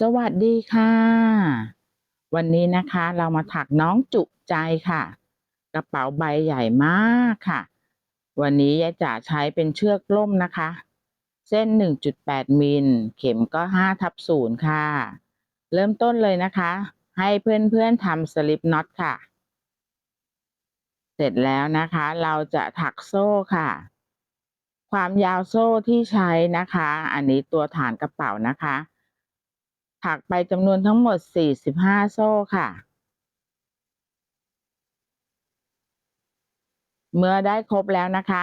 สวัสดีค่ะ วันนี้นะคะเรามาถักน้องจุใจค่ะ กระเป๋าใบใหญ่มากค่ะ วันนี้ยายจ๋าใช้เป็นเชือกล่มนะคะ เส้น 1.8 มิล เข็มก็ 5/0 ค่ะ เริ่มต้นเลยนะคะ ให้เพื่อนๆทำสลิปน็อตค่ะ เสร็จแล้วนะคะเราจะถักโซ่ค่ะ ความยาวโซ่ที่ใช้นะคะ อันนี้ตัวฐานกระเป๋านะคะ ถักไปจำนวนทั้งหมด 45 โซ่ค่ะ เมื่อได้ครบแล้วนะคะ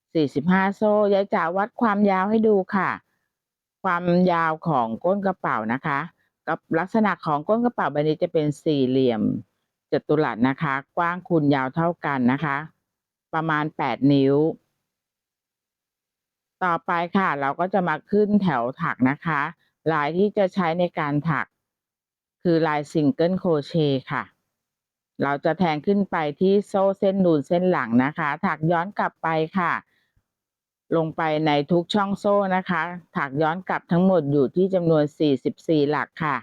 45 โซ่ยายจ๋าวัดความยาวให้ดูค่ะ ความยาวของก้นกระเป๋านะคะกับลักษณะของก้นกระเป๋าใบนี้จะเป็นสี่เหลี่ยมจัตุรัสนะคะ กว้างคูณยาวเท่ากันนะคะ ประมาณ 8 นิ้ว ต่อไปค่ะเราก็จะมาขึ้นแถวถักนะคะ ลายที่จะใช้ในการถัก คือลายซิงเกิลโครเชต์ค่ะ เราจะแทงขึ้นไปที่โซ่เส้นนูนเส้นหลังนะคะ ถักย้อนกลับไปค่ะ ลงไปในทุกช่องโซ่นะคะ ถักย้อนกลับทั้งหมดอยู่ที่จำนวน 44 หลักค่ะ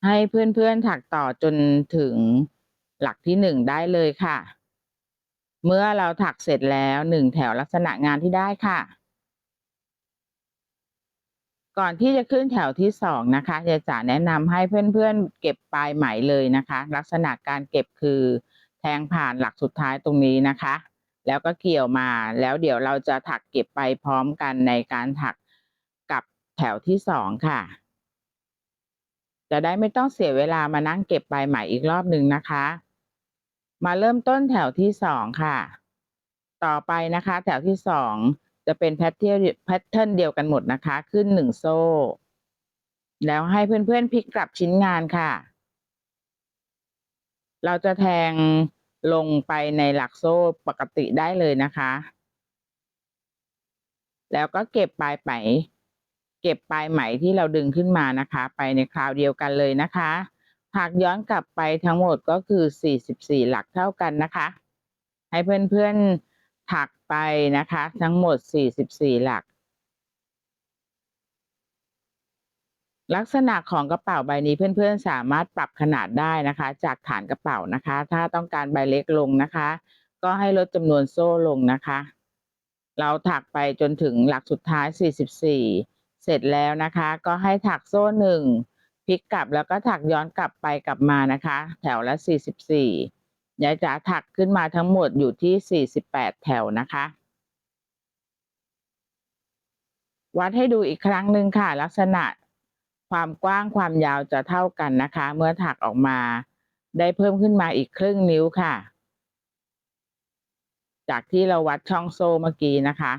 ให้เพื่อนๆถักต่อจนถึงหลักที่ 1 ได้เลยค่ะ เมื่อเราถักเสร็จแล้ว 1 แถวลักษณะงานที่ได้ค่ะ ก่อนที่จะขึ้นแถวที่ 2 นะคะยายจ๋าแนะนำให้เพื่อนๆเก็บปลายไหมเลยนะคะ ลักษณะการเก็บคือแทงผ่านหลักสุดท้ายตรงนี้นะคะ แล้วก็เกี่ยวมาแล้วเดี๋ยวเราจะถักเก็บไปพร้อมกันในการถักกับแถวที่ 2 ค่ะ จะได้ไม่ต้องเสียเวลามานั่งเก็บปลายไหมอีกรอบหนึ่งนะคะ มาเริ่มต้นแถวที่ 2 ค่ะ ต่อไปนะคะแถวที่ 2 จะเป็นแพทเทิร์นเดียวกันหมดนะคะ ขึ้น 1 โซ่ แล้วให้เพื่อนๆพลิกกลับชิ้นงานค่ะ เราจะแทงลงไปในหลักโซ่ปกติได้เลยนะคะ แล้วก็เก็บปลายไหม เก็บปลายไหมที่เราดึงขึ้นมานะคะ ไปในคราวเดียวกันเลยนะคะ ถักย้อนกลับไปทั้งหมดก็คือ 44 หลักเท่ากันนะคะ ให้เพื่อนๆถักไปนะคะทั้งหมด 44 หลัก ลักษณะของกระเป๋าใบนี้เพื่อนๆสามารถปรับขนาดได้นะคะจากฐานกระเป๋านะคะ ถ้าต้องการใบเล็กลงนะคะ ก็ให้ลดจำนวนโซ่ลงนะคะ เราถักไปจนถึงหลักสุดท้าย 44 เสร็จแล้วนะคะ ก็ให้ถักโซ่ 1 พลิกกลับแล้วก็ถักย้อนกลับไปกลับมานะคะ แถวละ 44 ยายจ๋าถักขึ้นมาทั้งหมดอยู่ที่ 48 แถวนะคะ วัดให้ดูอีกครั้งหนึ่งค่ะ ลักษณะความกว้างความยาวจะเท่ากันนะคะ เมื่อถักออกมาได้เพิ่มขึ้นมาอีกครึ่งนิ้วค่ะ จากที่เราวัดช่องโซ่เมื่อกี้นะคะ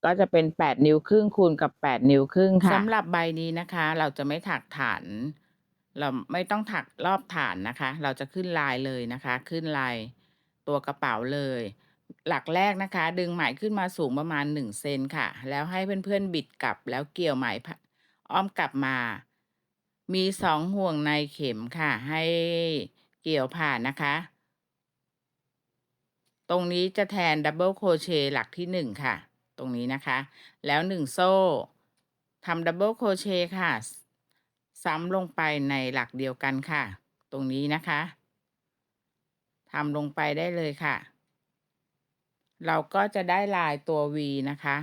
ก็จะเป็น 8 นิ้วครึ่งคูณกับ 8 นิ้วครึ่งค่ะ สำหรับใบนี้นะคะ เราจะไม่ถักฐาน เราไม่ต้องถักรอบฐานนะคะ เราจะขึ้นลายเลยนะคะ ขึ้นลายตัวกระเป๋าเลย หลักแรกนะคะ ดึงไหมขึ้นมาสูงประมาณ 1 เซนค่ะ แล้วให้เพื่อนๆบิดกลับแล้วเกี่ยวไหมอ้อมกลับมา มี 2 ห่วงในเข็มค่ะ ให้เกี่ยวผ่านนะคะ ตรงนี้จะแทนดับเบิลโครเชต์หลักที่ 1 ค่ะ ตรงนี้นะคะ แล้ว 1 โซ่ทำดับเบิลโครเชต์ค่ะ ซ้ำลงไปในหลักเดียวกันค่ะ ตรงนี้นะคะทำลงไปได้เลยค่ะ เราก็จะได้ลายตัว V นะคะ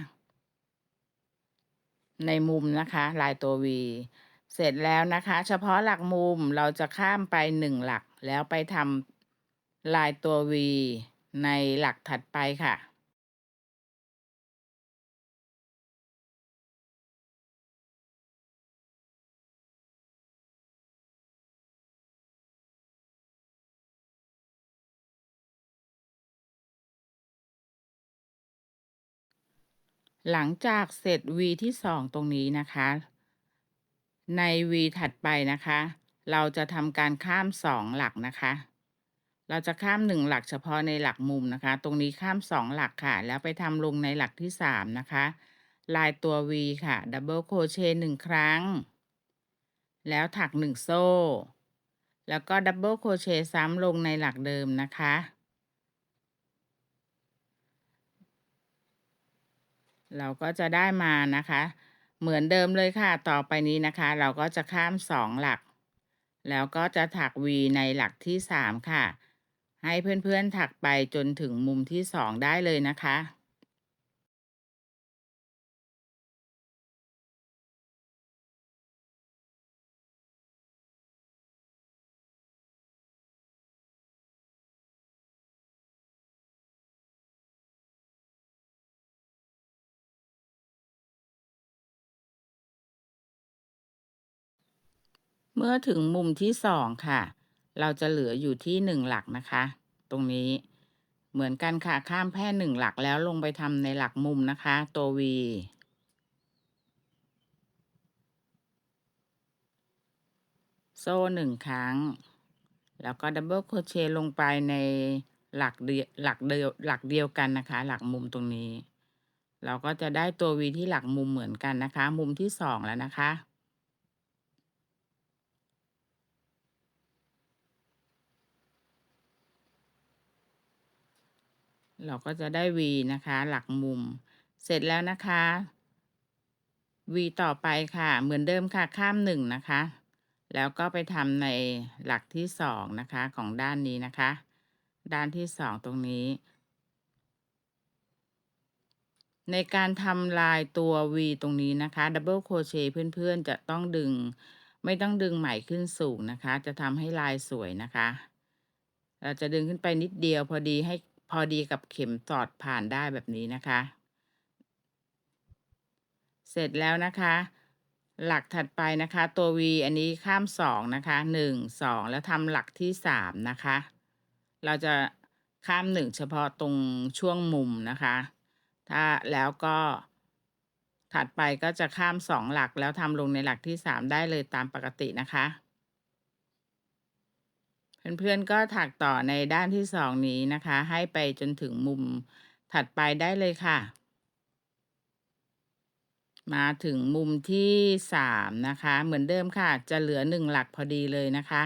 ในมุมนะคะลายตัว V เสร็จแล้วนะคะ เฉพาะหลักมุมเราจะข้ามไป1 หลักแล้วไปทำลายตัว V ในหลักถัดไปค่ะ หลังจากเสร็จ V ที่ 2 ตรงนี้นะคะ ใน V ถัดไปนะคะ เราจะทำการข้าม 2 หลักนะคะ เราจะข้าม 1 หลักเฉพาะในหลักมุมนะคะ ตรงนี้ข้าม 2 หลักค่ะ แล้วไปทำลงในหลักที่ 3 นะคะ ลายตัว V ค่ะดับเบิลโครเชต์1ครั้งแล้วถัก1โซ่แล้วก็ดับเบิลโครเชต์ซ้ำลงในหลักเดิมนะคะเราก็จะได้มานะคะเหมือนเดิมเลยค่ะต่อไปนี้นะคะเราก็จะข้าม2หลักแล้วก็จะถัก V ในหลักที่3ค่ะให้เพื่อนๆถักไปจนถึงมุมที่2ได้เลยนะคะ เมื่อถึงมุมที่2ค่ะเราจะเหลืออยู่ที่1หลักนะคะตรงนี้เหมือนกันค่ะข้ามแค่1หลักแล้วลงไปทำในหลักมุมนะคะตัว V โซ่1ครั้งแล้วก็ดับเบิลโครเชต์ลงไปในหลักเดียวกันนะคะหลักมุมตรงนี้เราก็จะได้ตัว V ที่หลักมุมเหมือนกันนะคะมุมที่2แล้วนะคะเราก็จะได้ V นะคะหลักมุมเสร็จแล้วนะคะ V ต่อไปค่ะเหมือนเดิมค่ะข้าม1นะคะแล้วก็ไปทำในหลักที่2นะคะของด้านนี้นะคะด้านที่2ตรงนี้ในการทำลายตัว V ตรงนี้นะคะดับเบิลโครเชต์เพื่อนๆจะต้องดึงไม่ต้องดึงไหมขึ้นสูงนะคะจะทำให้ลายสวยนะคะเราจะดึงขึ้นไปนิดเดียวพอดีกับเข็มสอดผ่านได้แบบนี้นะคะเสร็จแล้วนะคะหลักถัดไปนะคะตัว V อันนี้ข้าม2นะคะ1 2แล้วทำหลักที่3นะคะเราจะข้าม1เฉพาะตรงช่วงมุมนะคะถ้าแล้วก็ถัดไปก็จะข้าม2หลักแล้วทำลงในหลักที่3ได้เลยตามปกตินะคะเพื่อนๆก็ถักต่อในด้านที่2นี้นะคะให้ไปจนถึงมุมถัดไปได้เลยค่ะมาถึงมุมที่3นะคะเหมือนเดิมค่ะจะเหลือ1หลักพอดีเลยนะคะ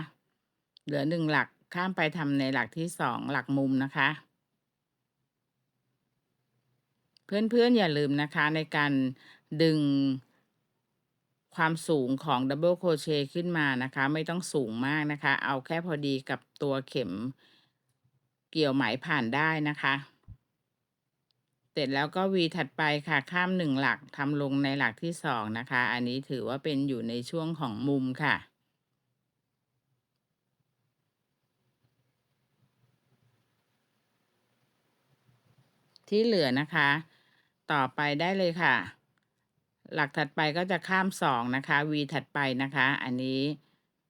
เหลือ1หลักข้ามไปทำในหลักที่2หลักมุมนะคะเพื่อนๆอย่าลืมนะคะในการดึงความสูงของดับเบิลโครเชต์ขึ้นมานะคะไม่ต้องสูงมากนะคะเอาแค่พอดีกับตัวเข็มเกี่ยวไหมผ่านได้นะคะเสร็จแล้วก็ V ถัดไปค่ะข้าม1หลักทำลงในหลักที่2นะคะอันนี้ถือว่าเป็นอยู่ในช่วงของมุมค่ะที่เหลือนะคะต่อไปได้เลยค่ะหลักถัดไปก็จะข้าม2นะคะ V ถัดไปนะคะอันนี้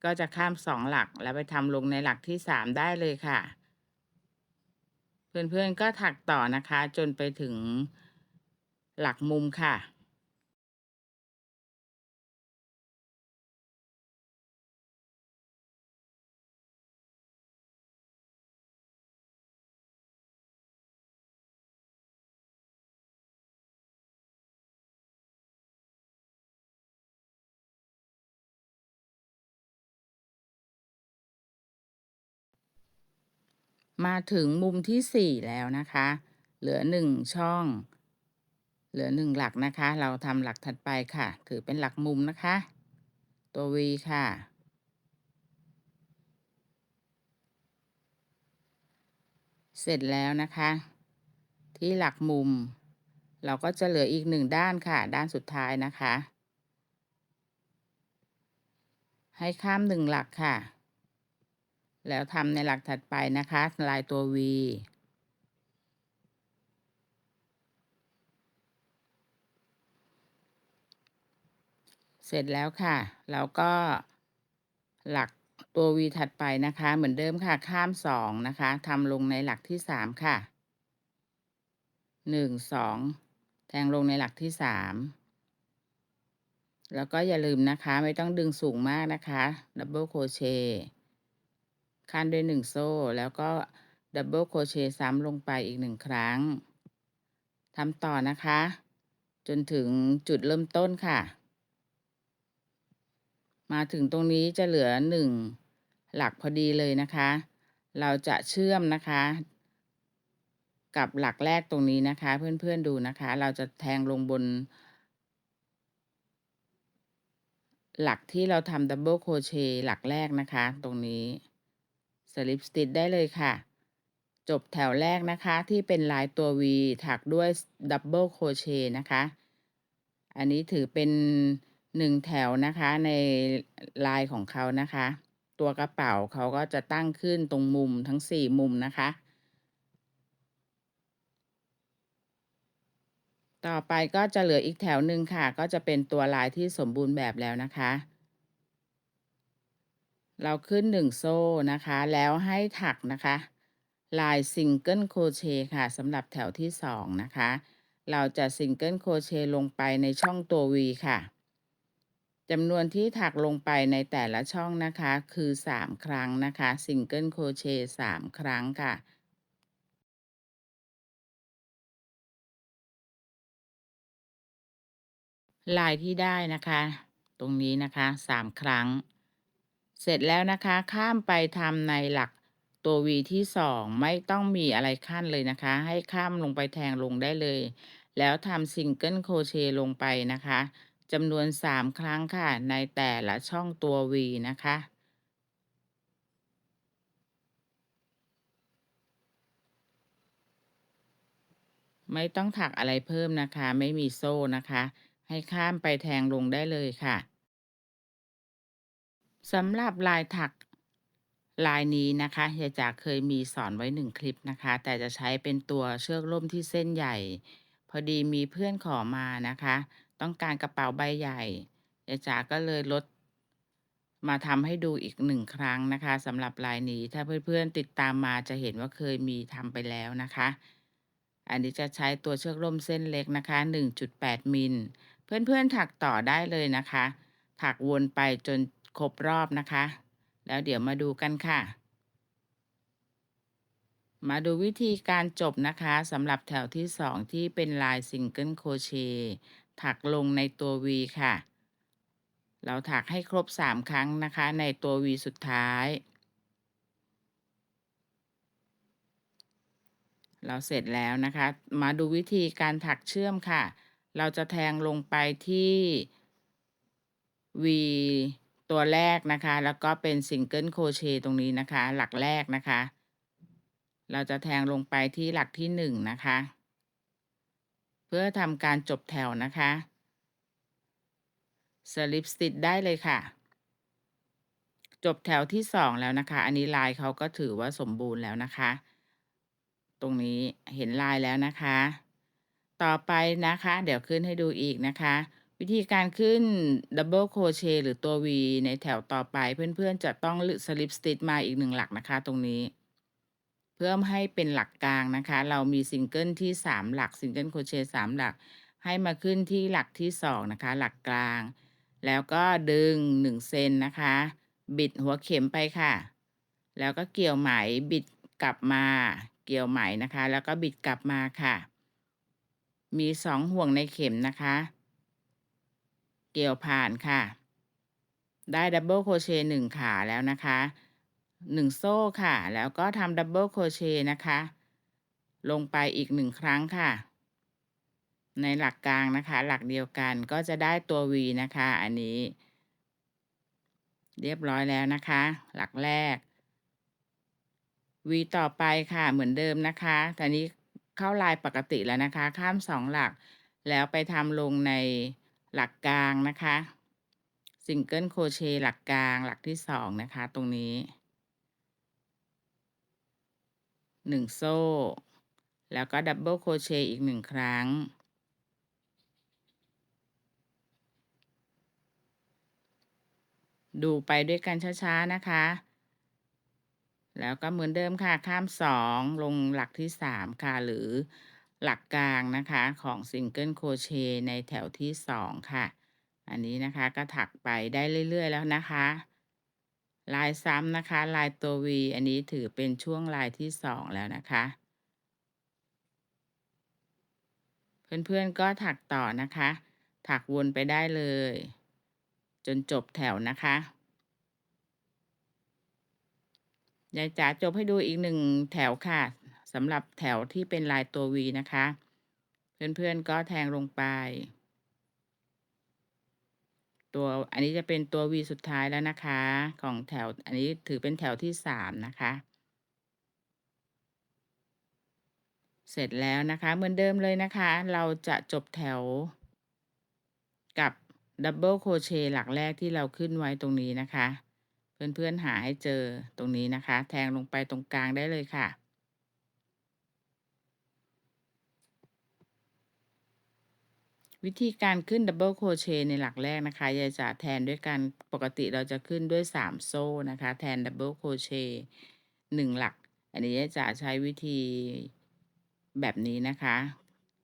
ก็จะข้าม2หลักแล้วไปทำลงในหลักที่3ได้เลยค่ะ เพื่อนๆก็ถักต่อนะคะจนไปถึงหลักมุมค่ะมาถึงมุมที่4แล้วนะคะเหลือ1ช่องเหลือ1หลักนะคะเราทำหลักถัดไปค่ะถือเป็นหลักมุมนะคะตัว V ค่ะเสร็จแล้วนะคะที่หลักมุมเราก็จะเหลืออีก1ด้านค่ะด้านสุดท้ายนะคะให้ข้าม1หลักค่ะแล้วทำในหลักถัดไปนะคะลายตัว V เสร็จแล้วค่ะแล้วก็หลักตัว V ถัดไปนะคะเหมือนเดิมค่ะข้าม2นะคะทำลงในหลักที่3ค่ะ1 2แทงลงในหลักที่3แล้วก็อย่าลืมนะคะไม่ต้องดึงสูงมากนะคะดับเบิลโครเชต์ขั้นด้วย1โซ่แล้วก็ดับเบิลโครเชต์ซ้ำลงไปอีก1ครั้งทำต่อนะคะ จนถึงจุดเริ่มต้นค่ะมาถึงตรงนี้จะเหลือ1หลักพอดีเลยนะคะเราจะเชื่อมนะคะกับหลักแรกตรงนี้นะคะเพื่อนๆดูนะคะเราจะแทงลงบนหลักที่เราทำดับเบิลโครเชต์หลักแรกนะคะตรงนี้สลิปสติชได้เลยค่ะจบแถวแรกนะคะที่เป็นลายตัว V ถักด้วยดับเบิลโครเชต์นะคะอันนี้ถือเป็น1แถวนะคะในลายของเขานะคะตัวกระเป๋าเขาก็จะตั้งขึ้นตรงมุมทั้ง4มุมนะคะต่อไปก็จะเหลืออีกแถวหนึ่งค่ะก็จะเป็นตัวลายที่สมบูรณ์แบบแล้วนะคะเราขึ้น1โซ่นะคะแล้วให้ถักนะคะลายซิงเกิลโครเชต์ค่ะสำหรับแถวที่2นะคะเราจะซิงเกิลโครเชต์ลงไปในช่องตัว V ค่ะจำนวนที่ถักลงไปในแต่ละช่องนะคะคือ3ครั้งนะคะซิงเกิลโครเชต์3ครั้งค่ะลายที่ได้นะคะตรงนี้นะคะ3ครั้งเสร็จแล้วนะคะข้ามไปทำในหลักตัว V ที่2ไม่ต้องมีอะไรขั้นเลยนะคะให้ข้ามลงไปแทงลงได้เลยแล้วทำซิงเกิลโครเชต์ลงไปนะคะจำนวน3ครั้งค่ะในแต่ละช่องตัว V นะคะไม่ต้องถักอะไรเพิ่มนะคะไม่มีโซ่นะคะให้ข้ามไปแทงลงได้เลยค่ะ สำหรับลายถักลายนี้นะคะยายจ๋าเคยมีสอนไว้1คลิปนะคะแต่จะใช้เป็นตัวเชือกร่มที่เส้นใหญ่พอดีมีเพื่อนขอมานะคะต้องการกระเป๋าใบใหญ่ยายจ๋าก็เลยลดมาทำให้ดูอีก1ครั้งนะคะสำหรับลายนี้ถ้าเพื่อนๆติดตามมาจะเห็นว่าเคยมีทำไปแล้วนะคะอันนี้จะใช้ตัวเชือกร่มเส้นเล็กนะคะ1.8มิลเพื่อนๆถักต่อได้เลยนะคะถักวนไปจนครบรอบนะคะแล้วเดี๋ยวมาดูกันค่ะมาดูวิธีการจบนะคะสำหรับแถวที่2ที่เป็นลายซิงเกิลโครเชต์ถักลงในตัว V ค่ะเราถักให้ครบ3ครั้งนะคะในตัว V สุดท้ายเราเสร็จแล้วนะคะมาดูวิธีการถักเชื่อมค่ะเราจะแทงลงไปที่ V ตัวแรกนะคะแล้วก็เป็นซิงเกิลโครเชต์ตรงนี้นะคะหลักแรกนะคะเราจะแทงลงไปที่หลักที่1นะคะเพื่อทำการจบแถวนะคะสลิปสติชได้เลยค่ะจบแถวที่2แล้วนะคะอันนี้ลายเขาก็ถือว่าสมบูรณ์แล้วนะคะตรงนี้เห็นลายแล้วนะคะต่อไปนะคะเดี๋ยวขึ้นให้ดูอีกนะคะวิธีการขึ้นดับเบิลโครเชต์หรือตัว V ในแถวต่อไปเพื่อนๆจะต้องสลิปสติชมาอีก1หลักนะคะตรงนี้ เพื่อให้เป็นหลักกลางนะคะเรามีซิงเกิลที่3หลักซิงเกิลโครเชต์3หลักให้มาขึ้นที่หลักที่2นะคะหลักกลางแล้วก็ดึง1เซนนะคะบิดหัวเข็มไปค่ะแล้วก็เกี่ยวไหมบิดกลับมาเกี่ยวไหมนะคะแล้วก็บิดกลับมาค่ะมี2ห่วงในเข็มนะคะเกี่ยวผ่านค่ะได้ดับเบิลโครเชต์1ขาแล้วนะคะ1โซ่ค่ะแล้วก็ทำดับเบิลโครเชต์นะคะลงไปอีก1ครั้งค่ะในหลักกลางนะคะหลักเดียวกันก็จะได้ตัว V นะคะอันนี้เรียบร้อยแล้วนะคะหลักแรก V ต่อไปค่ะเหมือนเดิมนะคะแต่นี้เข้าลายปกติแล้วนะคะข้าม2หลักแล้วไปทำลงในหลักกลางนะคะซิงเกิลโครเชต์หลักกลางหลักที่2นะคะตรงนี้1โซ่แล้วก็ดับเบิลโครเชต์อีก1ครั้งดูไปด้วยกันช้าๆนะคะแล้วก็เหมือนเดิมค่ะข้าม2ลงหลักที่3ค่ะหรือหลักกลางนะคะของซิงเกิลโครเชต์ในแถวที่2ค่ะอันนี้นะคะก็ถักไปได้เรื่อยๆแล้วนะคะลายซ้ำนะคะลายตัว V อันนี้ถือเป็นช่วงลายที่2แล้วนะคะ เพื่อนๆก็ถักต่อนะคะ ถักวนไปได้เลย จนจบแถวนะคะยายจ๋าจบให้ดูอีก1แถวค่ะสำหรับแถวที่เป็นลายตัว V นะคะ เพื่อนๆก็แทงลงไปอันนี้จะเป็นตัว V สุดท้ายแล้วนะคะของแถวอันนี้ถือเป็นแถวที่3นะคะเสร็จแล้วนะคะเหมือนเดิมเลยนะคะเราจะจบแถวกับดับเบิลโครเชต์หลักแรกที่เราขึ้นไว้ตรงนี้นะคะเพื่อนๆหาให้เจอตรงนี้นะคะแทงลงไปตรงกลางได้เลยค่ะวิธีการขึ้นดับเบิลโครเชต์ในหลักแรกนะคะยายจะแทนด้วยการปกติเราจะขึ้นด้วย3โซ่นะคะแทนดับเบิลโครเชต์1หลักอันนี้ยายจะใช้วิธีแบบนี้นะคะ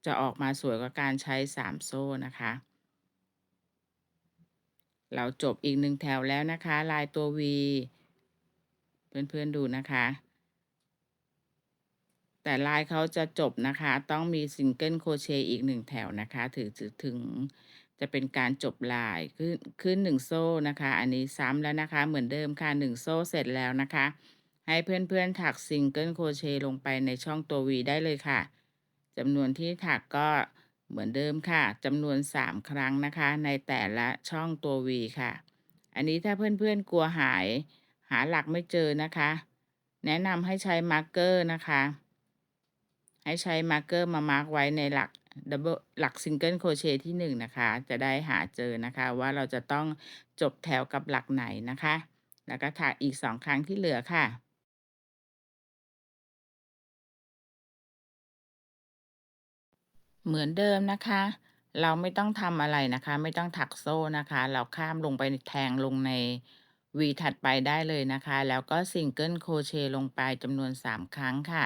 จะออกมาสวยกว่าการใช้3โซ่นะคะเราจบอีก1แถวแล้วนะคะลายตัว V เพื่อนๆดูนะคะแต่ลายเขาจะจบนะคะต้องมีซิงเกิลโครเชต์อีก1แถวนะคะถึงจะเป็นการจบลายขึ้น1โซ่นะคะอันนี้ซ้ำแล้วนะคะเหมือนเดิมค่ะ1โซ่เสร็จแล้วนะคะให้เพื่อนๆถักซิงเกิลโครเชต์ลงไปในช่องตัว V ได้เลยค่ะจำนวนที่ถักก็เหมือนเดิมค่ะจำนวน3ครั้งนะคะในแต่ละช่องตัว V ค่ะอันนี้ถ้าเพื่อนๆกลัวหาหลักไม่เจอนะคะแนะนำให้ใช้มาร์กเกอร์นะคะให้ใช้มาร์กเกอร์มามาร์กไว้ในหลักซิงเกิลโครเชต์ที่1นะคะจะได้หาเจอนะคะว่าเราจะต้องจบแถวกับหลักไหนนะคะแล้วก็ถักอีก2ครั้งที่เหลือค่ะเหมือนเดิมนะคะเราไม่ต้องทำอะไรนะคะไม่ต้องถักโซ่นะคะเราข้ามลงไปแทงลงใน V ถัดไปได้เลยนะคะแล้วก็ซิงเกิลโครเชต์ลงไปจำนวน3ครั้งค่ะ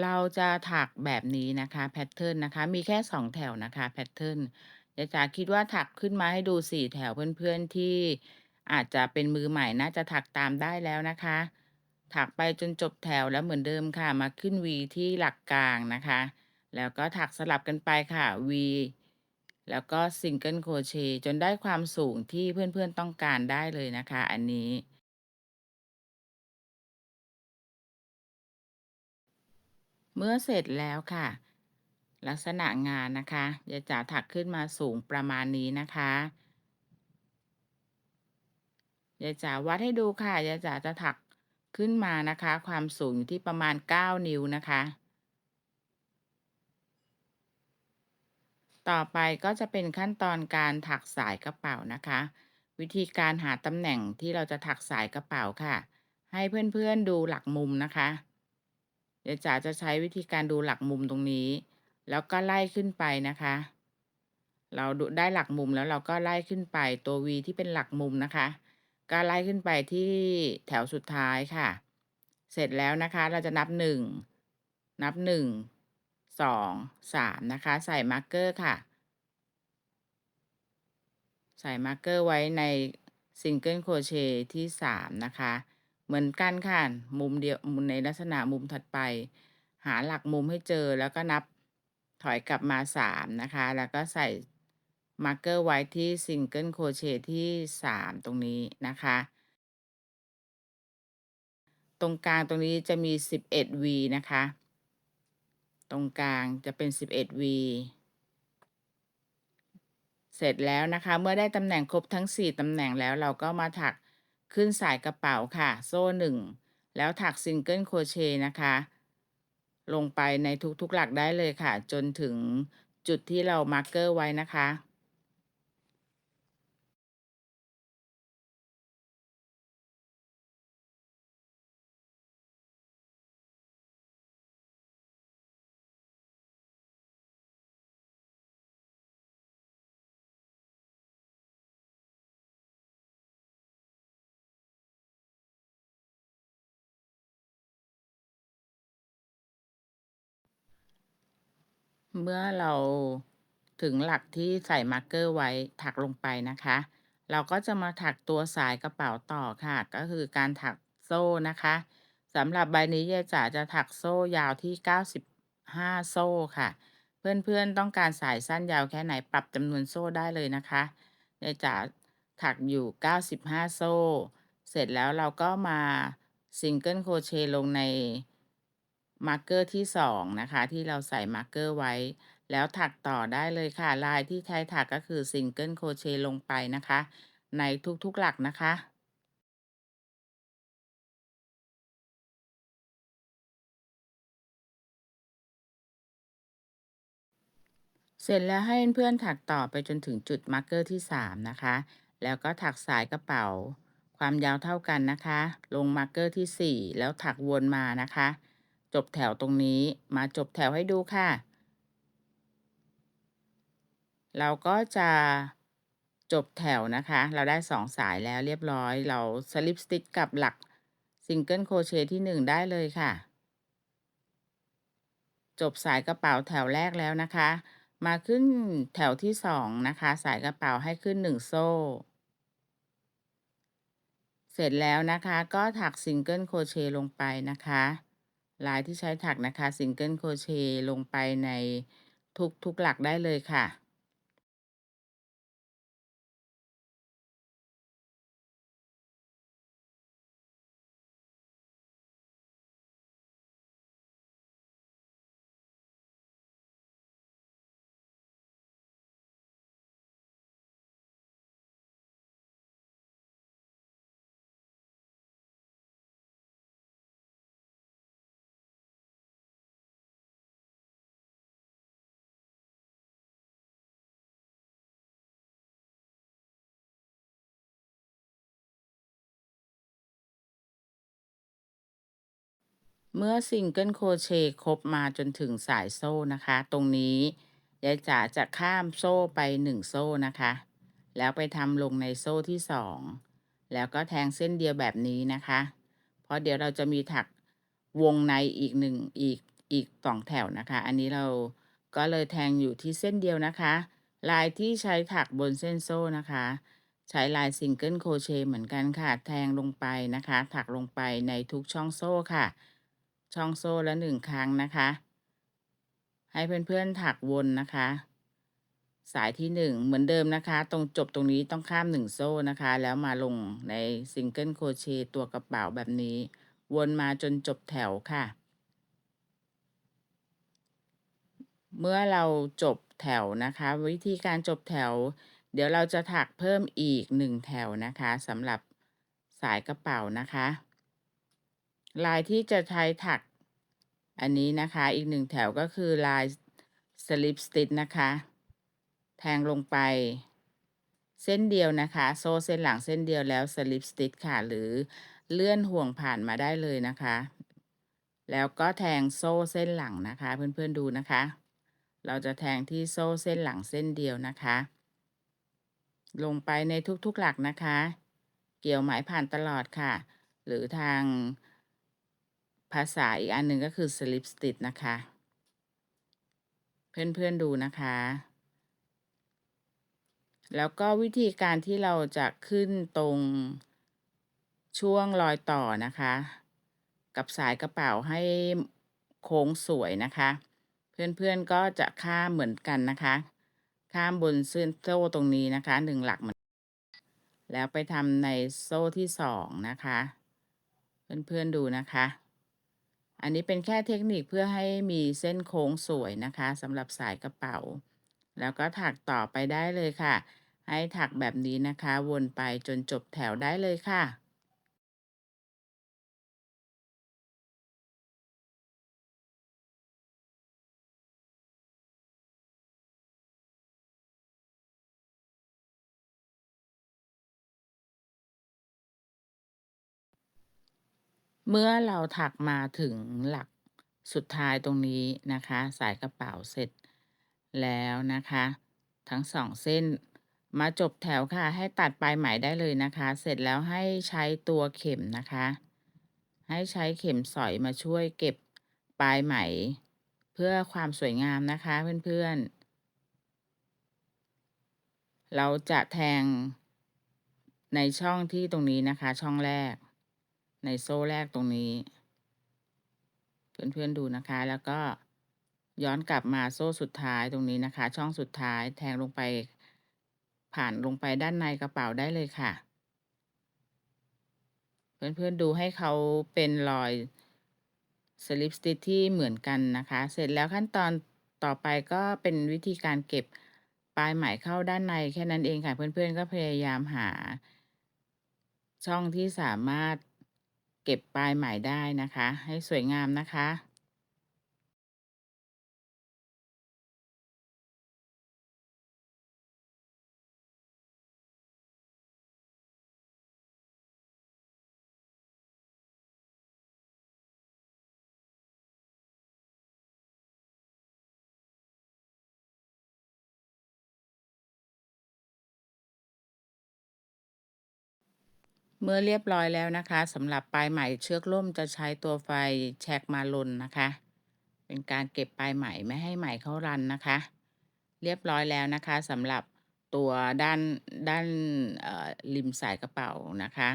เราจะถักแบบนี้นะคะแพทเทิร์นนะคะมีแค่2แถวนะคะแพทเทิร์นยายจ๋าคิดว่าถักขึ้นมาให้ดู4แถวเพื่อนๆที่อาจจะเป็นมือใหม่น่าจะถักตามได้แล้วนะคะถักไปจนจบแถวแล้วเหมือนเดิมค่ะมาขึ้น V ที่หลักกลางนะคะแล้วก็ถักสลับกันไปค่ะ V แล้วก็ซิงเกิลโครเชต์จนได้ความสูงที่เพื่อนๆต้องการได้เลยนะคะอันนี้ เมื่อเสร็จแล้วค่ะลักษณะงานนะคะยายจ๋าถักขึ้นมาสูงประมาณนี้นะคะยายจ๋าวัดให้ดูค่ะยายจ๋าจะถักขึ้นมานะคะความสูงอยู่ที่ประมาณ9นิ้วนะคะต่อไปก็จะเป็นขั้นตอนการถักสายกระเป๋านะคะวิธีการหาตำแหน่งที่เราจะถักสายกระเป๋าค่ะให้เพื่อนๆดูหลักมุมนะคะยายจ๋าจะใช้วิธีการดูหลักมุมตรงนี้แล้วก็ไล่ขึ้นไปนะคะ เราดูได้หลักมุมแล้วเราก็ไล่ขึ้นไปตัว V ที่เป็นหลักมุมนะคะก็ไล่ขึ้นไปที่แถวสุดท้ายค่ะเสร็จแล้วนะคะเราจะนับ1นับ1 2 3นะคะใส่มาร์กเกอร์ค่ะใส่มาร์กเกอร์ไว้ในซิงเกิลโครเชต์ที่3นะคะเหมือนกันค่ะมุมเดียวมุมในลักษณะมุมถัดไปหาหลักมุมให้เจอแล้วก็นับถอยกลับมา3นะคะแล้วก็ใส่มาร์กเกอร์ไว้ที่ซิงเกิลโครเชต์ที่3ตรงนี้นะคะตรงกลางตรงนี้จะมี11 V นะคะตรงกลางจะเป็น11 V เสร็จแล้วนะคะเมื่อได้ตำแหน่งครบทั้ง4ตำแหน่งแล้วเราก็มาถักขึ้นสายกระเป๋าค่ะโซ่1แล้วถักซิงเกิลโครเชต์นะคะลงไปในทุกๆหลักได้เลยค่ะจนถึงจุดที่เรามาร์กเกอร์ไว้นะคะ เมื่อเราถึงหลักที่ใส่มาร์กเกอร์ไว้ถักลงไปนะคะ เราก็จะมาถักตัวสายกระเป๋าต่อค่ะ ก็คือการถักโซ่นะคะสำหรับใบนี้ยายจ๋าจะถักโซ่ยาวที่95โซ่ค่ะเพื่อนๆต้องการสายสั้นยาวแค่ไหนปรับจำนวนโซ่ได้เลยนะคะยายจ๋าถักอยู่95โซ่เสร็จแล้วเราก็มาซิงเกิลโครเชต์ลงในมาร์กเกอร์ที่2นะคะที่เราใส่มาร์กเกอร์ไว้แล้วถักต่อได้เลยค่ะลายที่ใช้ถักก็คือซิงเกิลโครเชต์ลงไปนะคะในทุกๆหลักนะคะ เสร็จแล้วให้เพื่อนๆถักต่อไปจนถึงจุดมาร์กเกอร์ที่3นะคะแล้วก็ถักสายกระเป๋าความยาวเท่ากันนะคะลงมาร์กเกอร์ที่4แล้วถักวนมานะคะจบแถวตรงนี้มาจบแถวให้ดูค่ะเราก็จะจบแถวนะคะเราได้2สายแล้วเรียบร้อยเราสลิปสติ t กับหลักซิงเกิลโครเชต์ที่1ได้เลยค่ะจบสายกระเป๋าแถวแรกแล้วนะคะมาขึ้นแถวที่2นะคะสายกระเป๋าให้ขึ้น1โซ่เสร็จแล้วนะคะก็ถักซิงเกิลโครเชต์ลงไปนะคะลายที่ใช้ถักนะคะซิงเกิลโครเชต์ลงไปในทุกหลักได้เลยค่ะ เมื่อซิงเกิลโครเชต์ครบมาจนถึงสายโซ่นะคะตรงนี้ยายจ๋าจะข้ามโซ่ไป1โซ่นะคะแล้วไปทำลงในโซ่ที่2แล้วก็แทงเส้นเดียวแบบนี้นะคะเพราะเดี๋ยวเราจะมีถักวงในอีกอีก2แถวนะคะอันนี้เราก็เลยแทงอยู่ที่เส้นเดียวนะคะลายที่ใช้ถักบนเส้นโซ่นะคะใช้ลายซิงเกิลโครเชต์เหมือนกันค่ะแทงลงไปนะคะถักลงไปในทุกช่องโซ่ค่ะ ช่องโซ่ละ1ครั้งนะคะให้เพื่อนๆถักวนนะคะสายที่1เหมือนเดิมนะคะตรงจบตรงนี้ต้องข้าม1โซ่นะคะแล้วมาลงในซิงเกิลโครเชต์ตัวกระเป๋าแบบนี้วนมาจนจบแถวค่ะเมื่อเราจบแถวนะคะวิธีการจบแถวเดี๋ยวเราจะถักเพิ่มอีก1แถวนะคะสำหรับสายกระเป๋านะคะลายที่จะใช้ถักอันนี้นะคะอีก1แถวก็คือลาย slip stitch นะคะแทงลงไปเส้นเดียวนะคะโซ่เส้นหลังเส้นเดียวแล้ว slip stitch ค่ะหรือเลื่อนห่วงผ่านมาได้เลยนะคะแล้วก็แทงโซ่เส้นหลังนะคะเพื่อนๆดูนะคะเราจะแทงที่โซ่เส้นหลังเส้นเดียวนะคะลงไปในทุกๆหลักนะคะเกี่ยวไหมผ่านตลอดค่ะหรือทางภาษาอีกอันหนึ่งก็คือ slip stitch นะคะเพื่อนๆดูนะคะ แล้วก็วิธีการที่เราจะขึ้นตรงช่วงรอยต่อนะคะกับสายกระเป๋าให้โค้งสวยนะคะเพื่อนๆก็จะข้ามเหมือนกันนะคะข้ามบนเส้นโซ่ตรงนี้นะคะ1หลักเหมือนแล้วไปทำในโซ่ที่2นะคะเพื่อนๆดูนะคะอันนี้เป็นแค่เทคนิคเพื่อให้มีเส้นโค้งสวยนะคะสำหรับสายกระเป๋าแล้วก็ถักต่อไปได้เลยค่ะ ให้ถักแบบนี้นะคะวนไปจนจบแถวได้เลยค่ะเมื่อเราถักมาถึงหลักสุดท้ายตรงนี้นะคะสายกระเป๋าเสร็จแล้วนะคะทั้ง2เส้นมาจบแถวค่ะให้ตัดปลายไหมได้เลยนะคะเสร็จแล้วให้ใช้ตัวเข็มนะคะให้ใช้เข็มสอยมาช่วยเก็บปลายไหม เพื่อความสวยงามนะคะเพื่อนๆเราจะแทงในช่องที่ตรงนี้นะคะช่องแรกในโซ่แรกตรงนี้เพื่อนๆดูนะคะแล้วก็ย้อนกลับมาโซ่สุดท้ายตรงนี้นะคะช่องสุดท้ายแทงลงไปผ่านลงไปด้านในกระเป๋าได้เลยค่ะเพื่อนๆดูให้เขาเป็นรอยสลิปสติชที่เหมือนกันนะคะเสร็จแล้วขั้นตอนต่อไปก็เป็นวิธีการเก็บปลายไหมเข้าด้านในแค่นั้นเองค่ะเพื่อนๆก็พยายามหาช่องที่สามารถเก็บปลายไหมได้นะคะให้สวยงามนะคะ เมื่อเรียบร้อยแล้วนะคะสำหรับปลายไหมเชือกร่มจะใช้ตัวไฟแช็กมาลนนะคะเป็นการเก็บปลายไหมไม่ให้ไหมเขารันนะคะเรียบร้อยแล้วนะคะสำหรับตัวด้านริมสายกระเป๋านะคะ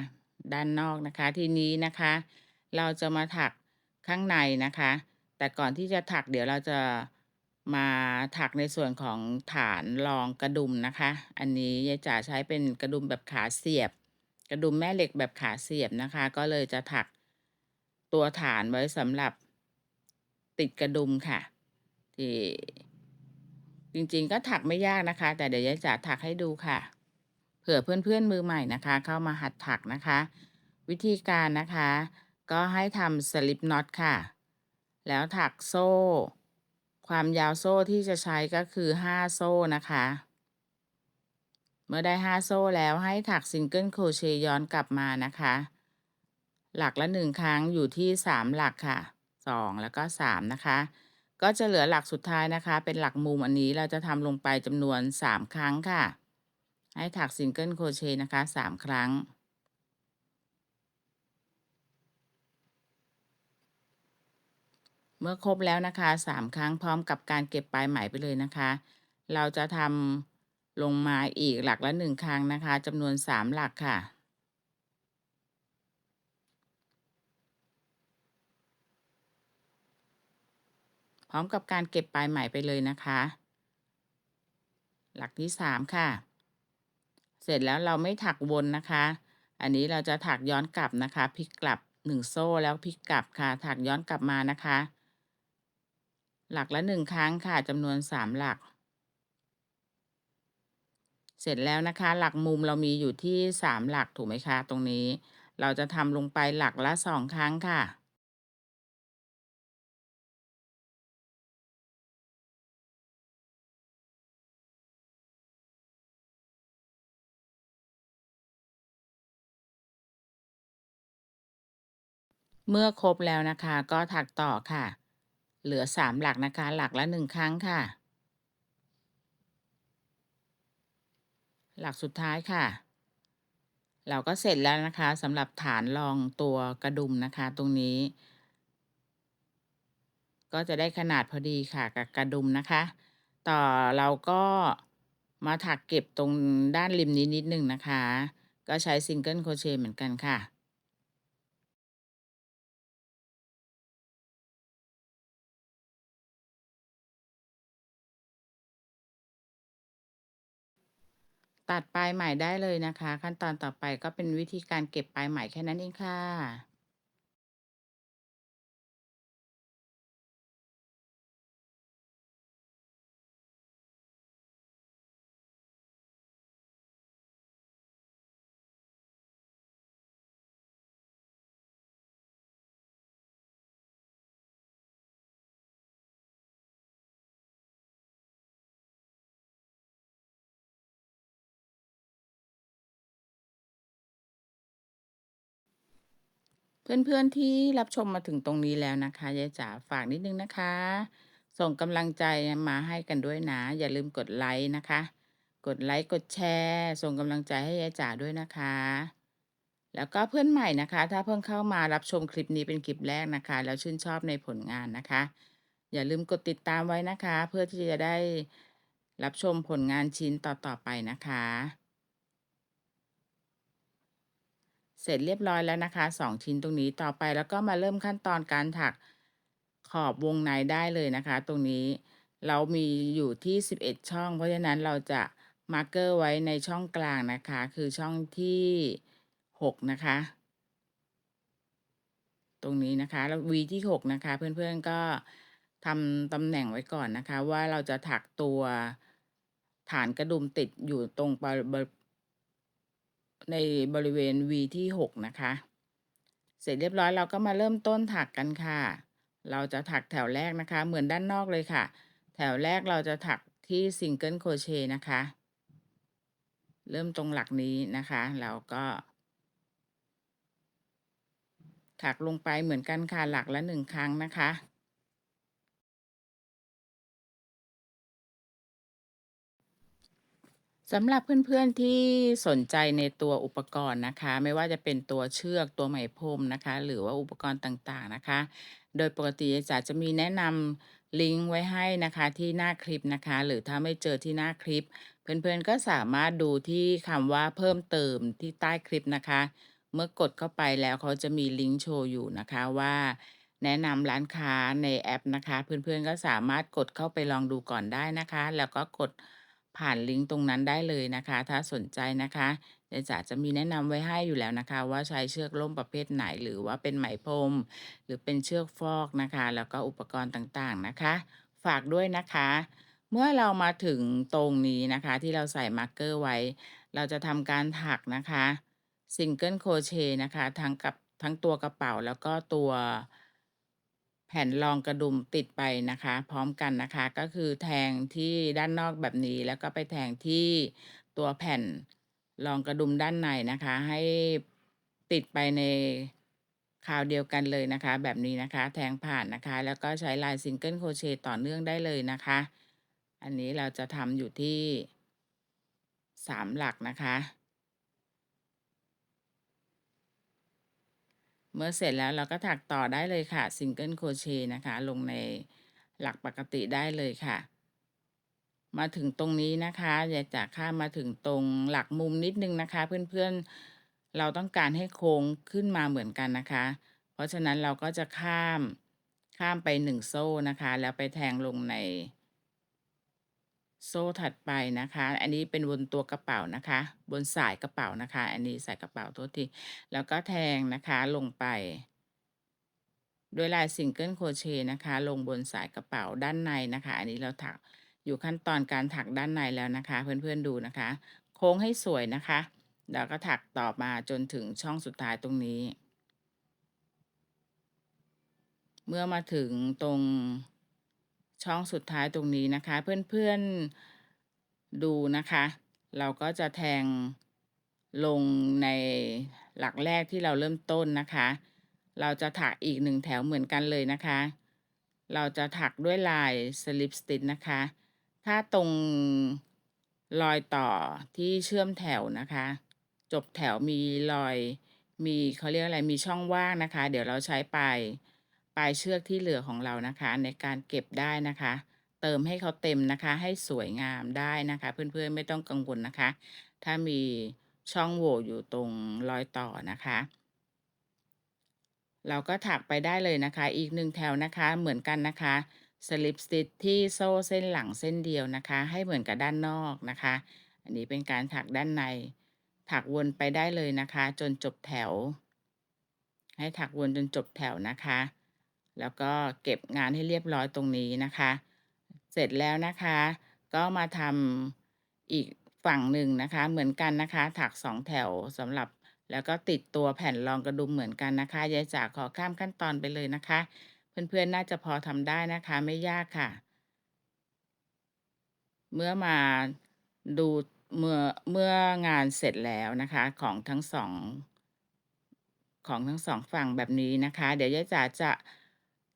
ด้านนอกนะคะทีนี้นะคะเราจะมาถักข้างในนะคะแต่ก่อนที่จะถักเดี๋ยวเราจะมาถักในส่วนของฐานรองกระดุมนะคะอันนี้ยายจ๋าใช้เป็นกระดุมแบบขาเสียบ กระดุมแม่เหล็กแบบขาเสียบนะคะก็เลยจะถักตัวฐานไว้สำหรับติดกระดุมค่ะที่จริงๆก็ถักไม่ยากนะคะแต่เดี๋ยวยายจะถักให้ดูค่ะเผื่อเพื่อนๆมือใหม่นะคะเข้ามาหัดถักนะคะวิธีการนะคะก็ให้ทำสลิปน็อตค่ะแล้วถักโซ่ความยาวโซ่ที่จะใช้ก็คือ5โซ่นะคะเมื่อได้5โซ่แล้วให้ถักซิงเกิลโครเชต์ย้อนกลับมานะคะ หลักละ1ครั้งอยู่ที่3หลักค่ะ2แล้วก็3นะคะก็จะเหลือหลักสุดท้ายนะคะเป็นหลักมุมอันนี้เราจะทำลงไปจำนวน3ครั้งค่ะให้ถักซิงเกิลโครเชต์นะคะ3ครั้งเมื่อครบแล้วนะคะ3ครั้งพร้อมกับการเก็บปลายไหมไปเลยนะคะเราจะทำลงมาอีกหลักละ1ครั้งนะคะจำนวน3หลักค่ะพร้อมกับการเก็บปลายไหมไปเลยนะคะหลักที่3ค่ะ เสร็จแล้วเราไม่ถักวนนะคะ อันนี้เราจะถักย้อนกลับนะคะพลิกกลับ1โซ่แล้วพลิกกลับค่ะถักย้อนกลับมานะคะหลักละ1ครั้งค่ะจำนวน3หลักเสร็จแล้วนะคะหลักมุมเรามีอยู่ที่3หลักถูกไหมคะตรงนี้เราจะทำลงไปหลักละ2ครั้งค่ะเมื่อครบแล้วนะคะก็ถักต่อค่ะเหลือ3หลักนะคะหลักละ1ครั้งค่ะหลักสุดท้ายค่ะ เราก็เสร็จแล้วนะคะสำหรับฐานรองตัวกระดุมนะคะตรงนี้ก็จะได้ขนาดพอดีค่ะกับกระดุมนะคะต่อเราก็มาถักเก็บตรงด้านริมนี้นิดหนึ่งนะคะก็ใช้ซิงเกิลโครเชต์เหมือนกันค่ะตัดปลายไหมได้เลยนะคะขั้นตอนต่อไปก็เป็นวิธีการเก็บปลายไหมแค่นั้นเองค่ะ เพื่อนๆที่รับชมมาถึงตรงนี้แล้วนะคะยายจ๋าฝากนิดนึงนะคะส่งกำลังใจมาให้กันด้วยนะอย่าลืมกดไลค์นะคะกดไลค์กดแชร์ส่งกำลังใจให้ยายจ๋าด้วยนะคะแล้วก็เพื่อนใหม่นะคะถ้าเพิ่งเข้ามารับชมคลิปนี้เป็นคลิปแรกนะคะแล้วชื่นชอบในผลงานนะคะ อย่าลืมกดติดตามไว้นะคะ เพื่อที่จะได้รับชมผลงานชิ้นต่อๆไปนะคะ เสร็จเรียบร้อยแล้วนะคะ2ชิ้นตรงนี้ต่อไปแล้วก็มาเริ่มขั้นตอนการถักขอบวงในได้เลยนะคะตรงนี้เรามีอยู่ที่11ช่องเพราะฉะนั้นเราจะมาร์กเกอร์ไว้ในช่องกลางนะคะคือช่องที่6นะคะตรงนี้นะคะแล้ว V ที่6นะคะเพื่อนๆก็ทำตำแหน่งไว้ก่อนนะคะว่าเราจะถักตัวฐานกระดุมติดอยู่ตรงในบริเวณ V ที่6นะคะเสร็จเรียบร้อยเราก็มาเริ่มต้นถักกันค่ะเราจะถักแถวแรกนะคะเหมือนด้านนอกเลยค่ะแถวแรกเราจะถักที่ซิงเกิลโครเชต์นะคะเริ่มตรงหลักนี้นะคะแล้วก็ถักลงไปเหมือนกันค่ะหลักละ1ครั้งนะคะ สำหรับเพื่อนๆที่สนใจในตัวอุปกรณ์นะคะไม่ว่าจะเป็นตัวเชือกตัวไหมพรมนะคะหรือว่าอุปกรณ์ต่างๆนะคะโดยปกติจะมีแนะนำลิงก์ไว้ให้นะคะที่หน้าคลิปนะคะหรือถ้าไม่เจอที่หน้าคลิปเพื่อนๆก็สามารถดูที่คำว่าเพิ่มเติมที่ใต้คลิปนะคะเมื่อกดเข้าไปแล้วเขาจะมีลิงก์โชว์อยู่นะคะว่าแนะนำร้านค้าในแอปนะคะเพื่อนๆก็สามารถกดเข้าไปลองดูก่อนได้นะคะแล้วก็กดผ่านลิงก์ตรงนั้นได้เลยนะคะถ้าสนใจนะคะเดี๋ยวจะมีแนะนำไว้ให้อยู่แล้วนะคะว่าใช้เชือกล่มประเภทไหนหรือว่าเป็นไหมพรมหรือเป็นเชือกฟอกนะคะแล้วก็อุปกรณ์ต่างๆนะคะฝากด้วยนะคะเมื่อเรามาถึงตรงนี้นะคะที่เราใส่มาร์กเกอร์ไว้เราจะทำการถักนะคะซิงเกิลโครเชต์นะคะทั้งตัวกระเป๋าแล้วก็ตัวแผ่นรองกระดุมติดไปนะคะพร้อมกันนะคะก็คือแทงที่ด้านนอกแบบนี้แล้วก็ไปแทงที่ตัวแผ่นรองกระดุมด้านในนะคะให้ติดไปในคราวเดียวกันเลยนะคะแบบนี้นะคะแทงผ่านนะคะแล้วก็ใช้ลายซิงเกิลโครเชต์ต่อเนื่องได้เลยนะคะอันนี้เราจะทำอยู่ที่3หลักนะคะ เมื่อเสร็จแล้วเราก็ถักต่อได้เลยค่ะซิงเกิลโครเชต์นะคะลงในหลักปกติได้เลยค่ะมาถึงตรงนี้นะคะอยากจะข้ามมาถึงตรงหลักมุมนิดนึงนะคะเพื่อนๆเราต้องการให้โค้งขึ้นมาเหมือนกันนะคะเพราะฉะนั้นเราก็จะข้ามไป1โซ่นะคะแล้วไปแทงลงในโซ่ถัดไปนะคะอันนี้เป็นบนตัวกระเป๋านะคะบนสายกระเป๋านะคะอันนี้สายกระเป๋าโทษทีแล้วก็แทงนะคะลงไป ด้วยลายซิงเกิลโครเชต์นะคะลงบนสายกระเป๋าด้านในนะคะอันนี้เราถักอยู่ขั้นตอนการถักด้านในแล้วนะคะเพื่อนๆดูนะคะโค้งให้สวยนะคะแล้วก็ถักต่อมาจนถึงช่องสุดท้ายตรงนี้เมื่อมาถึงตรงช่องสุดท้ายตรงนี้นะคะเพื่อนๆดูนะคะเราก็จะแทงลงในหลักแรกที่เราเริ่มต้นนะคะเราจะถักอีก1แถวเหมือนกันเลยนะคะเราจะถักด้วยลายสลิปสติ t นะคะถ้าตรงรอยต่อที่เชื่อมแถวนะคะจบแถวมีรอยมีเขาเรียกอะไรมีช่องว่างนะคะเดี๋ยวเราใช้ปลายเชือกที่เหลือของเรานะคะในการเก็บได้นะคะเติมให้เขาเต็มนะคะให้สวยงามได้นะคะเพื่อนๆไม่ต้องกังวลนะคะถ้ามีช่องโหว่อยู่ตรงรอยต่อนะคะเราก็ถักไปได้เลยนะคะอีก1แถวนะคะเหมือนกันนะคะสลิปสติ t ที่โซ่เส้นหลังเส้นเดียวนะคะให้เหมือนกับด้านนอกนะคะอันนี้เป็นการถักด้านในถักวนไปได้เลยนะคะจนจบแถว ให้ถักวนจนจบแถวนะคะ แล้วก็เก็บงานให้เรียบร้อยตรงนี้นะคะ เสร็จแล้วนะคะ ก็มาทำอีกฝั่งหนึ่งนะคะ เหมือนกันนะคะ ถัก2แถวสำหรับแล้วก็ติดตัวแผ่นรองกระดุมเหมือนกันนะคะยายจ๋าขอข้ามขั้นตอนไปเลยนะคะ เพื่อนๆน่าจะพอทำได้นะคะไม่ยากค่ะ เมื่อมาดูเมื่อเมื่องานเสร็จแล้วนะคะของทั้งสองฝั่งแบบนี้นะคะเดี๋ยวยายจ๋าจะ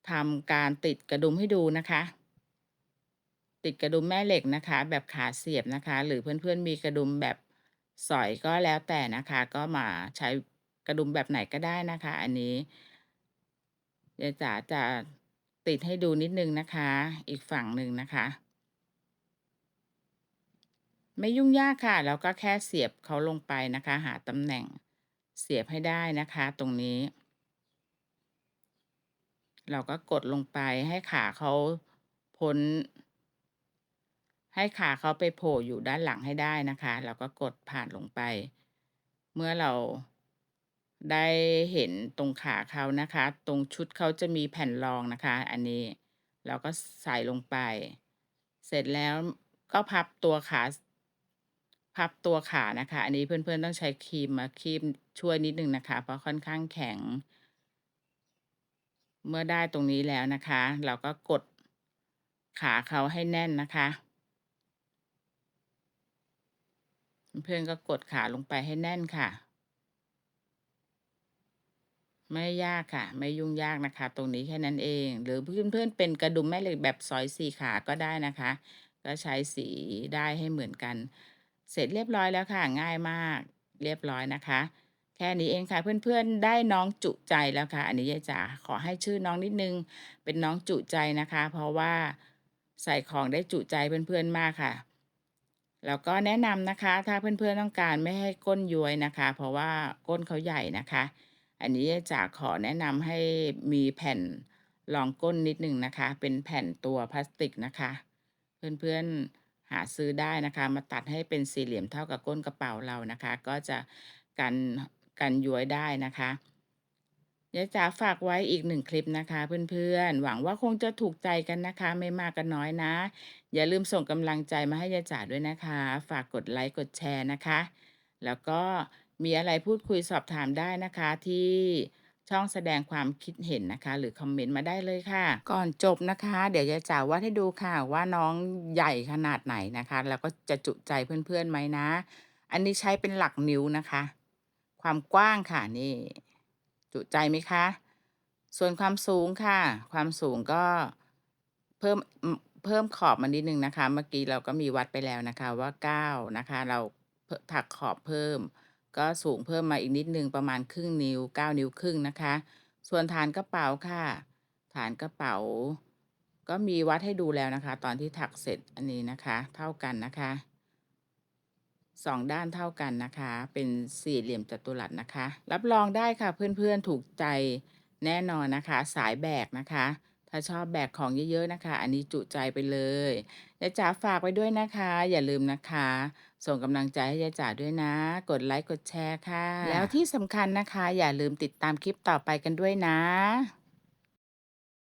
ทำการติดกระดุมให้ดูนะคะติดกระดุมแม่เหล็กนะคะแบบขาเสียบนะคะหรือเพื่อนๆมีกระดุมแบบสอยก็แล้วแต่นะคะก็มาใช้กระดุมแบบไหนก็ได้นะคะอันนี้ยายจ๋าจะ ติดให้ดูนิดนึงนะคะ อีกฝั่งหนึ่งนะคะ ไม่ยุ่งยากค่ะแล้วก็แค่เสียบเขาลงไปนะคะ หาตำแหน่งเสียบให้ได้นะคะ ตรงนี้ เราก็กดลงไปให้ขาเขาพ้น ให้ขาเขาไปโผล่อยู่ด้านหลังให้ได้นะคะแล้วก็กดผ่านลงไป เมื่อเราได้เห็นตรงขาเขานะคะ ตรงชุดเขาจะมีแผ่นรองนะคะ อันนี้เราก็ใส่ลงไป เสร็จแล้วก็พับตัวขานะคะ อันนี้เพื่อนๆต้องใช้ครีมมาคีบช่วยนิดนึงนะคะ เพราะค่อนข้างแข็ง เมื่อได้ตรงนี้แล้วนะคะ เราก็กดขาเขาให้แน่นนะคะ เพื่อนๆก็กดขาลงไปให้แน่นค่ะ ไม่ยากค่ะ ไม่ยุ่งยากนะคะ ตรงนี้แค่นั้นเอง หรือเพื่อนๆเป็นกระดุมแม่เหล็กแบบสอย4ขาก็ได้นะคะ ก็ใช้สีได้ให้เหมือนกัน เสร็จเรียบร้อยแล้วค่ะ ง่ายมาก เรียบร้อยนะคะ แค่นี้เองค่ะ เพื่อนๆได้น้องจุใจแล้วค่ะ อันนี้ยายจ๋าขอให้ชื่อน้องนิดนึง เป็นน้องจุใจนะคะ เพราะว่าใส่ของได้จุใจเพื่อนๆมากค่ะ แล้วก็แนะนำนะคะ ถ้าเพื่อนๆต้องการไม่ให้ก้นย้วยนะคะ เพราะว่าก้นเขาใหญ่นะคะ อันนี้จะขอแนะนำให้มีแผ่นรองก้นนิดหนึ่งนะคะ เป็นแผ่นตัวพลาสติกนะคะ เพื่อนๆหาซื้อได้นะคะ มาตัดให้เป็นสี่เหลี่ยมเท่ากับก้นกระเป๋าเรานะคะ ก็จะกันย้วยได้นะคะยายจ๋าฝากไว้อีก1คลิปนะคะเพื่อนๆหวังว่าคงจะถูกใจกันนะคะ ไม่มากก็น้อยนะ อย่าลืมส่งกำลังใจมาให้ยายจ๋าด้วยนะคะ ฝากกดไลค์กดแชร์นะคะ แล้วก็มีอะไรพูดคุยสอบถามได้นะคะที่ช่องแสดงความคิดเห็นนะคะ หรือคอมเมนต์มาได้เลยค่ะ ก่อนจบนะคะ เดี๋ยวยายจ๋าวาดให้ดูค่ะว่าน้องใหญ่ขนาดไหนนะคะ แล้วก็จะจุใจเพื่อนๆไหมนะ อันนี้ใช้เป็นหลักนิ้วนะคะ ความกว้างค่ะนี่ จุใจไหมคะ ส่วนความสูงค่ะ ความสูงก็เพิ่มเพิ่มขอบมานิดนึงนะคะ เมื่อกี้เราก็มีวัดไปแล้วนะคะว่า9นะคะ เราถักขอบเพิ่ม ก็สูงเพิ่มมาอีกนิดนึงประมาณครึ่งนิ้ว9นิ้วครึ่งนะคะ ส่วนฐานกระเป๋าค่ะ ฐานกระเป๋า ก็มีวัดให้ดูแล้วนะคะ ตอนที่ถักเสร็จอันนี้นะคะ เท่ากันนะคะ2ด้านเท่ากันนะคะ เป็นสี่เหลี่ยมจัตุรัสนะคะ รับรองได้ค่ะเพื่อนๆถูกใจแน่นอนนะคะ สายแบกนะคะ ถ้าชอบแบกของเยอะๆนะคะ อันนี้จุใจไปเลยยายจ๋าฝากไว้ด้วยนะคะ อย่าลืมนะคะ ส่งกำลังใจให้ยายจ๋าด้วยนะ กดไลค์กดแชร์ค่ะ แล้วที่สำคัญนะคะ อย่าลืมติดตามคลิปต่อไปกันด้วยนะ